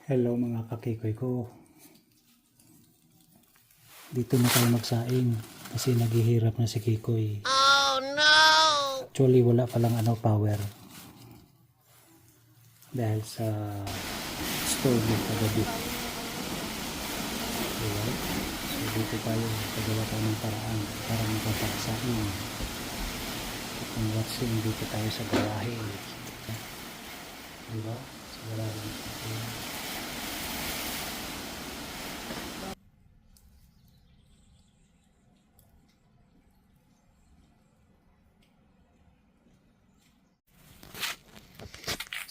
Hello mga kakikoy ko. Dito na tayo magsaing kasi naghihirap na si Kikoy. Oh no! Actually wala palang power. Dahil sa stove ng kagabi. Diba? So dito tayo pagawa tayo ng paraan para makapagsaing. Kung watching dito tayo sa garahe. Diba? Sa garahe dito.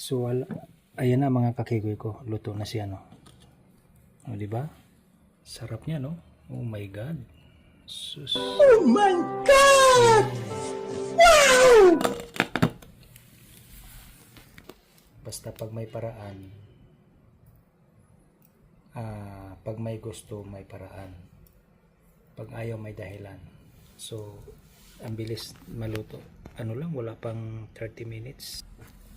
So, ayan na mga kakigoy ko. Luto na siya, no? O, diba? Sarap niya, no? Oh my God. Sus. Oh my God! Wow! Basta pag may paraan, pag may gusto, may paraan. Pag ayaw, may dahilan. So, ang bilis maluto. Ano lang, wala pang 30 minutes.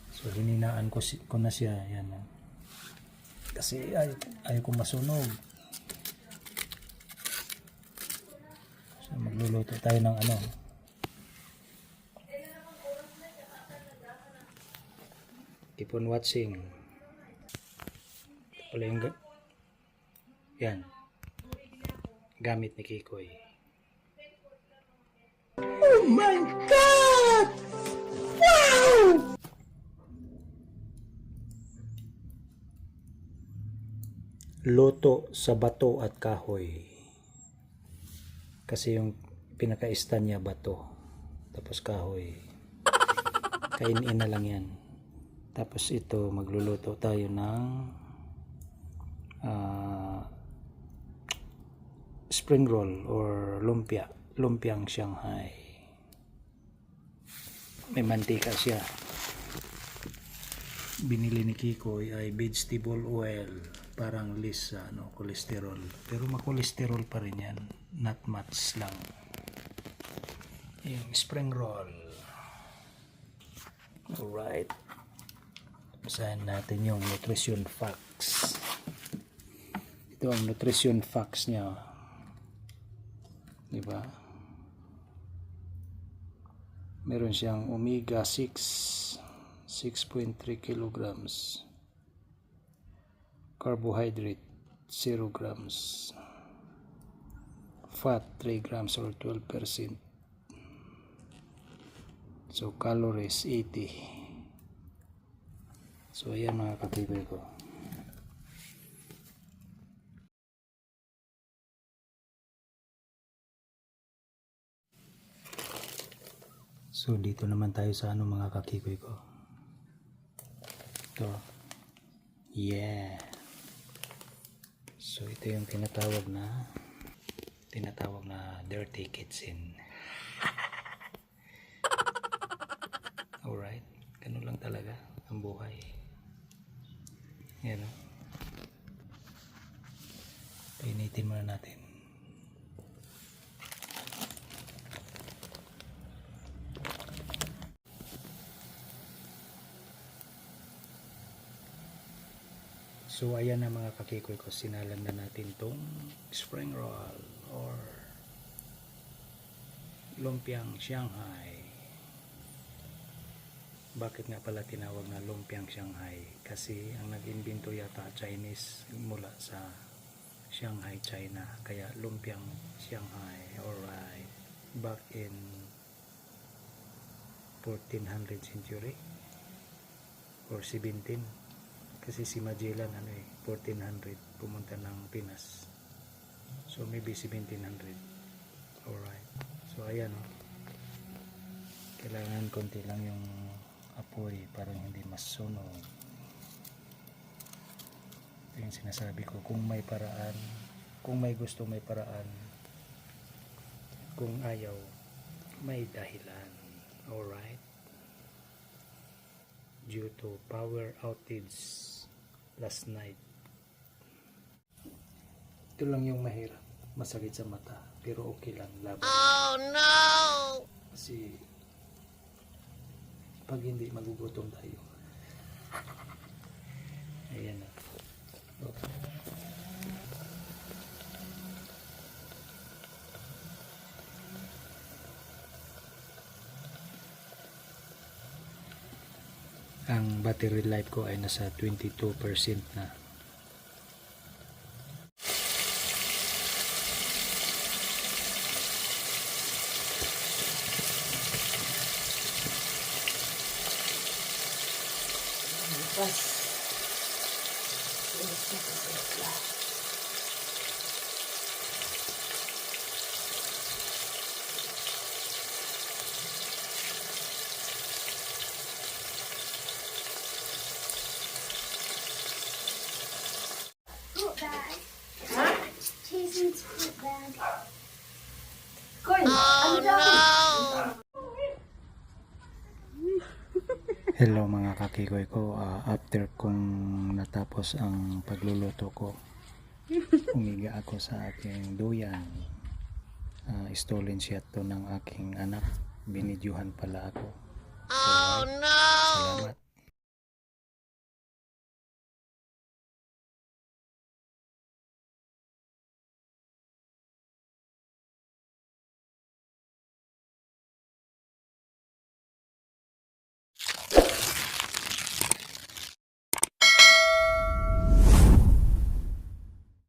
So hininaan ko na siya, yan. Kasi ayaw ko masunog. So magluluto tayo ng Keep on watching. Wala yung yan. Gamit ni Kikoy. Oh my God! Wow! Loto sa bato at kahoy. Kasi yung pinaka-ista niya bato. Tapos kahoy. Kainin na lang yan. Tapos ito magluluto tayo ng spring roll or lumpia. Lumpiang Shanghai. May mantika siya. Binili ni Kikoy ay vegetable oil. Parang less sa cholesterol. Pero makolesterol pa rin yan. Not much lang. Yung spring roll. Alright. Basahin natin yung nutrition facts. Ito ang nutrition facts niya. Diba? Meron siyang omega 6. 6.3 kilograms. Carbohydrate 0 grams, fat 3 grams or 12%, so calories 80. So ayan mga kakibay ko. So dito naman tayo sa mga kakibay ko. Ito, yeah. So ito yung tinatawag na dirty kitchen. Alright, ganun lang talaga ang buhay. Yan, painitin muna natin. So ayan na mga kakikoy ko, sinalan na natin tong spring roll or lumpiang Shanghai. Bakit nga pala tinawag na lumpiang Shanghai? Kasi ang nag-imbento yata Chinese mula sa Shanghai, China. Kaya lumpiang Shanghai. Alright. Back in 1400 century or 17. Kasi si Magellan 1400 pumunta ng Pinas. So maybe 1700. Alright. So ayan kailangan konti lang yung apoy para hindi masunog. Ito yung sinasabi ko, kung may paraan, kung may gusto may paraan, kung ayaw may dahilan. Alright. Due to power outage last night. Ito lang yung mahirap. Masakit sa mata. Pero okay lang. Laban. Oh no! Kasi pag hindi magugutom tayo. Ayan na. Ang battery life ko ay nasa 22% na. Bukas. Inis na kasi sila. Fruit bag. Ha? Jason's fruit bag. Koy! Ano daw? Hello mga kakikoy ko. After kong natapos ang pagluluto ko, umiga ako sa aking duyan. Stolen siya to ng aking anak. Binidyuhan pala ako. So, salamat.